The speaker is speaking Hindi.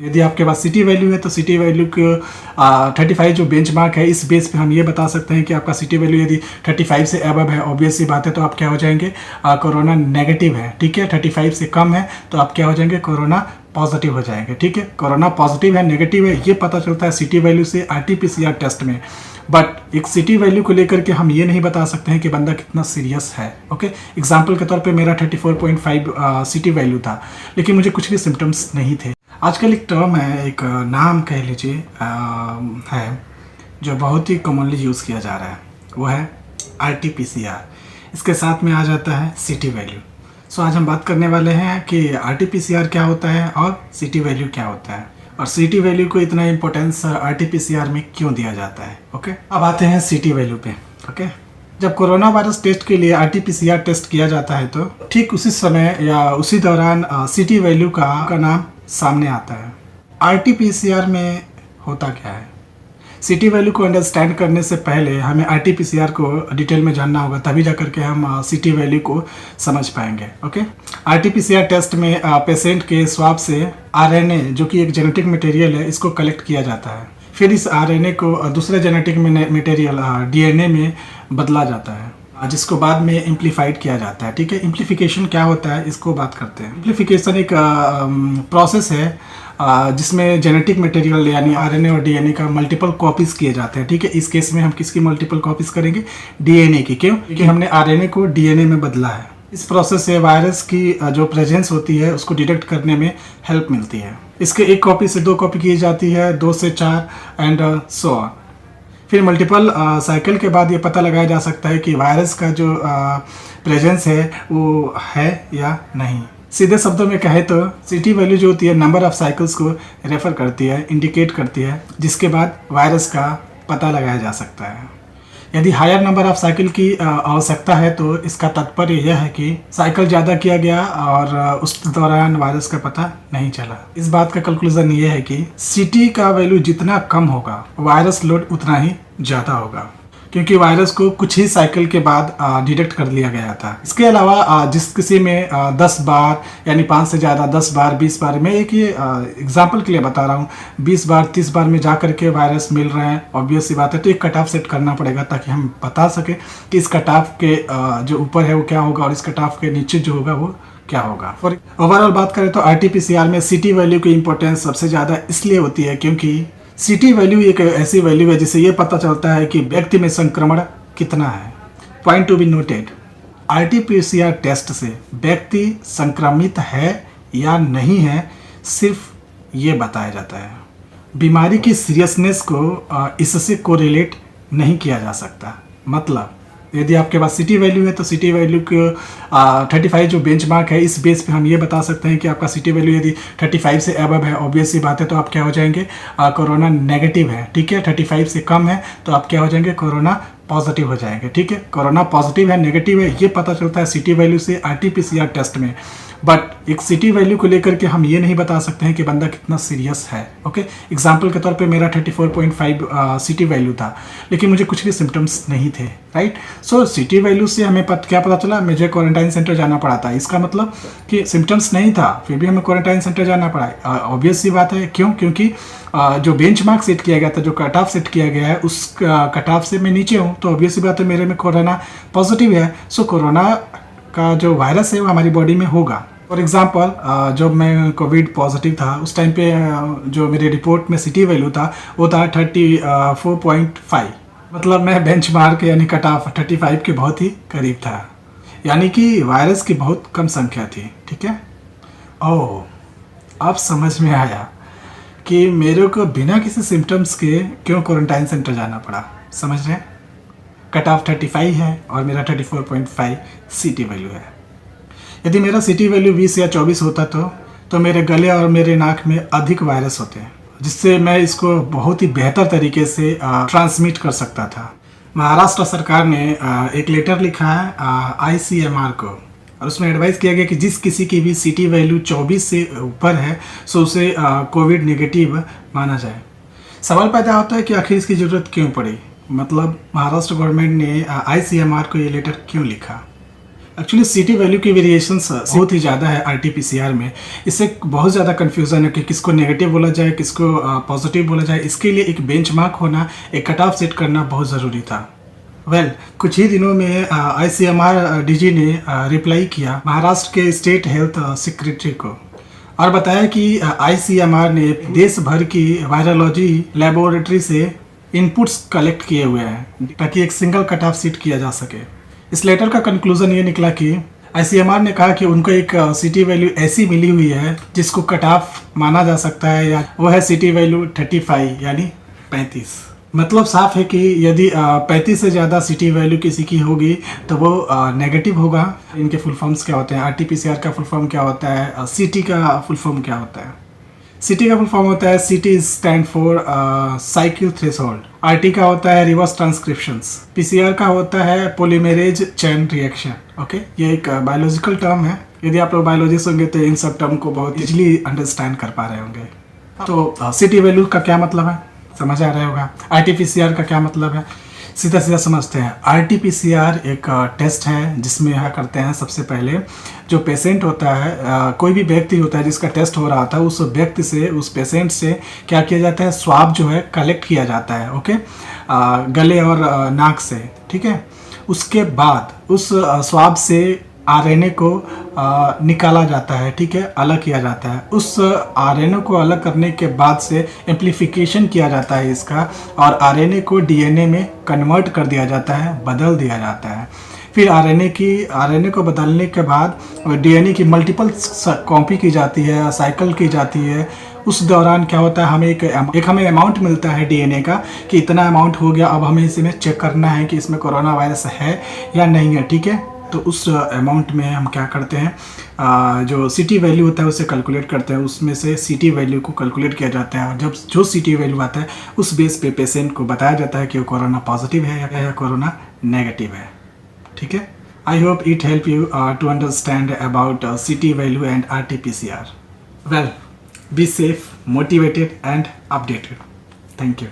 यदि आपके पास सिटी वैल्यू है तो सिटी वैल्यू को 35 जो बेंचमार्क है, इस बेस पे हम ये बता सकते हैं कि आपका सिटी वैल्यू यदि 35 से अबव है, ऑब्वियस सी बात है, तो आप क्या हो जाएंगे, कोरोना नेगेटिव है। ठीक है, 35 से कम है तो आप क्या हो जाएंगे, कोरोना पॉजिटिव हो जाएंगे। ठीक है, कोरोना पॉजिटिव है नेगेटिव है ये पता चलता है सिटी वैल्यू से RT-PCR टेस्ट में। बट एक सिटी वैल्यू को लेकर के हम ये नहीं बता सकते हैं कि बंदा कितना सीरियस है। ओके, एग्जाम्पल के तौर पे मेरा 34.5 सिटी वैल्यू था, लेकिन मुझे कुछ भी सिम्टम्स नहीं थे। आजकल एक टर्म है, एक नाम कह लीजिए है, जो बहुत ही कॉमनली यूज़ किया जा रहा है, वो है RT-PCR। इसके साथ में आ जाता है सिटी वैल्यू। सो आज हम बात करने वाले हैं कि RT-PCR क्या होता है और सिटी वैल्यू क्या होता है, और सिटी वैल्यू को इतना इंपॉर्टेंस RT-PCR में क्यों दिया जाता है। ओके, अब आते हैं सिटी वैल्यू पे। ओके, जब कोरोना वायरस टेस्ट के लिए RT-PCR टेस्ट किया जाता है तो ठीक उसी समय या उसी दौरान सिटी वैल्यू का नाम सामने आता है। RT-PCR में होता क्या है, सिटी वैल्यू को अंडरस्टैंड करने से पहले हमें RT-PCR को डिटेल में जानना होगा, तभी जा करके हम सिटी वैल्यू को समझ पाएंगे। ओके, RT-PCR टेस्ट में पेशेंट के स्वाब से RNA, जो कि एक जेनेटिक मटेरियल है, इसको कलेक्ट किया जाता है। फिर इस RNA को दूसरे जेनेटिक मटेरियल DNA में बदला जाता है, जिसको बाद में इम्प्लीफाइड किया जाता है। ठीक है, इम्प्लीफिकेशन क्या होता है इसको बात करते हैं। इम्प्लीफिकेशन एक प्रोसेस है जिसमें जेनेटिक मटेरियल यानी RNA और DNA का मल्टीपल कॉपीज किए जाते हैं। ठीक है, इस केस में हम किसकी मल्टीपल कॉपीज करेंगे, DNA की। क्यों? क्योंकि हमने RNA को DNA में बदला है। इस प्रोसेस से वायरस की जो प्रेजेंस होती है उसको डिटेक्ट करने में हेल्प मिलती है। इसके एक कॉपी से 2 कॉपी की जाती है, 2 से 4 एंड सो ऑन। फिर मल्टीपल साइकिल के बाद ये पता लगाया जा सकता है कि वायरस का जो प्रेजेंस है वो है या नहीं। सीधे शब्दों में कहे तो सिटी वैल्यू जो होती है नंबर ऑफ साइकिल्स को रेफर करती है, इंडिकेट करती है, जिसके बाद वायरस का पता लगाया जा सकता है। यदि हायर नंबर ऑफ साइकिल की आवश्यकता है तो इसका तात्पर्य यह है कि साइकिल ज़्यादा किया गया और उस दौरान वायरस का पता नहीं चला। इस बात का कंक्लूजन ये है कि सिटी का वैल्यू जितना कम होगा वायरस लोड उतना ही ज़्यादा होगा, क्योंकि वायरस को कुछ ही साइकिल के बाद डिटेक्ट कर लिया गया था। इसके अलावा जिस किसी में 10 बार यानी 5 से ज़्यादा 10 बार 20 बार, मैं एक ये एग्जांपल के लिए बता रहा हूँ, 20 बार 30 बार में जा करके वायरस मिल रहे हैं, ऑब्वियस सी बात है, तो एक कट ऑफ सेट करना पड़ेगा ताकि हम बता सकें कि इस कट ऑफ के जो ऊपर है वो क्या होगा और इस कट ऑफ के नीचे जो होगा वो क्या होगा। और ओवरऑल बात करें तो RT-PCR में सिटी वैल्यू की इंपॉर्टेंस सबसे ज़्यादा इसलिए होती है क्योंकि सिटी वैल्यू एक ऐसी वैल्यू है जिससे ये पता चलता है कि व्यक्ति में संक्रमण कितना है। Point to be noted, RT-PCR test से व्यक्ति संक्रमित है या नहीं है सिर्फ ये बताया जाता है। बीमारी की सीरियसनेस को इससे कोरिलेट नहीं किया जा सकता। मतलब यदि आपके पास सिटी वैल्यू है तो सिटी वैल्यू को 35 जो बेंचमार्क है, इस बेस पे हम ये बता सकते हैं कि आपका सिटी वैल्यू यदि 35 से अबव है, ऑब्वियस सी बात है, तो आप क्या हो जाएंगे, कोरोना नेगेटिव है। ठीक है, 35 से कम है तो आप क्या हो जाएंगे, कोरोना पॉजिटिव हो जाएंगे। ठीक है, कोरोना पॉजिटिव है नेगेटिव है ये पता चलता है सिटी वैल्यू से RT-PCR टेस्ट में। बट एक सिटी वैल्यू को लेकर के हम ये नहीं बता सकते हैं कि बंदा कितना सीरियस है। ओके, एग्जाम्पल के तौर पे मेरा 34.5 सिटी वैल्यू था, लेकिन मुझे कुछ भी सिम्टम्स नहीं थे। राइट, सो सिटी वैल्यू से हमें क्या पता चला, मुझे क्वारंटाइन सेंटर जाना पड़ा था। इसका मतलब कि सिम्टम्स नहीं था फिर भी हमें क्वारंटाइन सेंटर जाना पड़ा। ऑब्वियस सी बात है, क्यों? क्योंकि जो बेंचमार्क सेट किया गया था, जो कट ऑफ सेट किया गया है, उस कट ऑफ से मैं नीचे हूँ, तो ऑब्वियस सी बात है मेरे में कोरोना पॉजिटिव है। सो कोरोना का जो वायरस है वो हमारी बॉडी में होगा। फॉर एग्जाम्पल जब मैं कोविड पॉजिटिव था उस टाइम पे जो मेरे रिपोर्ट में सिटी वैल्यू था वो था 34.5, मतलब मैं बेंचमार्क यानी कट ऑफ 35 के बहुत ही करीब था, यानी कि वायरस की बहुत कम संख्या थी। ठीक है, ओह अब समझ में आया कि मेरे को बिना किसी सिम्टम्स के क्यों क्वारंटाइन सेंटर जाना पड़ा। समझ रहे हैं, कट ऑफ 35 है और मेरा 34.5 सिटी वैल्यू है। यदि मेरा सिटी वैल्यू 20 या 24 होता तो मेरे गले और मेरे नाक में अधिक वायरस होते हैं, जिससे मैं इसको बहुत ही बेहतर तरीके से ट्रांसमिट कर सकता था। महाराष्ट्र सरकार ने एक लेटर लिखा है ICMR को, और उसमें एडवाइस किया गया कि जिस किसी की भी सिटी वैल्यू 24 से ऊपर है सो उसे कोविड नेगेटिव माना जाए। सवाल पैदा होता है कि आखिर इसकी ज़रूरत क्यों पड़ी, मतलब महाराष्ट्र गवर्नमेंट ने ICMR को ये लेटर क्यों लिखा। एक्चुअली सीटी वैल्यू की वेरिएशंस बहुत ही ज़्यादा है आरटीपीसीआर में। इससे बहुत ज़्यादा कन्फ्यूज़न है कि किसको नेगेटिव बोला जाए, किसको पॉजिटिव बोला जाए। इसके लिए एक बेंचमार्क होना, एक कट ऑफ सेट करना बहुत ज़रूरी था। कुछ ही दिनों में आईसीएमआर डीजी ने रिप्लाई किया महाराष्ट्र के स्टेट हेल्थ सेक्रेटरी को और बताया कि आईसीएमआर ने देश भर की वायरोलॉजी लेबोरेटरी से इनपुट्स कलेक्ट किए हुए हैं ताकि एक सिंगल कट ऑफ सीट किया जा सके। इस लेटर का कंक्लूजन ये निकला कि आईसीएमआर ने कहा कि उनको एक सीटी वैल्यू ऐसी मिली हुई है जिसको कट ऑफ माना जा सकता है, या वो है सीटी वैल्यू 35 यानी 35। मतलब साफ है कि यदि 35 से ज़्यादा सीटी वैल्यू किसी की होगी तो वो नेगेटिव होगा। इनके फुल फॉर्म्स क्या होते हैं, आरटीपीसीआर का फुल फॉर्म क्या होता है, सीटी का फुल फॉर्म क्या होता है। सीटी का फुल फॉर्म होता है सीटी stand for cycle threshold, RT का होता है रिवर्स ट्रांसक्रिप्शंस, पीसीआर का होता है पॉलीमेरेज चेन रिएक्शन। ओके, ये एक बायोलॉजिकल टर्म है। यदि आप लोग बायोलॉजिस्ट होंगे तो इन सब टर्म को बहुत इजीली अंडरस्टैंड कर पा रहे होंगे। तो सीटी वैल्यू का क्या मतलब है समझ आ रहा होगा। आरटीपीसीआर का क्या मतलब है सीधा सीधा समझते हैं। आरटीपीसीआर एक टेस्ट है जिसमें यह करते हैं सबसे पहले जो पेशेंट होता है, कोई भी व्यक्ति होता है जिसका टेस्ट हो रहा था, उस व्यक्ति से, उस पेशेंट से क्या किया जाता है, स्वाब जो है कलेक्ट किया जाता है। ओके, गले और नाक से, ठीक है। उसके बाद उस स्वाब से आरएनए को निकाला जाता है, ठीक है, अलग किया जाता है। उस आरएनए को अलग करने के बाद से एम्प्लीफिकेशन किया जाता है इसका, और आरएनए को डीएनए में कन्वर्ट कर दिया जाता है, बदल दिया जाता है। फिर आरएनए को बदलने के बाद डीएनए की मल्टीपल कॉपी की जाती है, साइकिल की जाती है। उस दौरान क्या होता है, हमें हमें अमाउंट मिलता है डीएनए का कि इतना अमाउंट हो गया, अब हमें इसमें चेक करना है कि इसमें कोरोना वायरस है या नहीं है, ठीक है। तो उस अमाउंट में हम क्या करते हैं, जो सीटी वैल्यू होता है उसे कैलकुलेट करते हैं, उसमें से सीटी वैल्यू को कैलकुलेट किया जाता है, और जब जो सीटी वैल्यू आता है उस बेस पे पेशेंट को बताया जाता है कि वो कोरोना पॉजिटिव है या कोरोना नेगेटिव है, ठीक है। I hope it help you to understand about CT value and RTPCR. Be safe, motivated and updated. Thank you.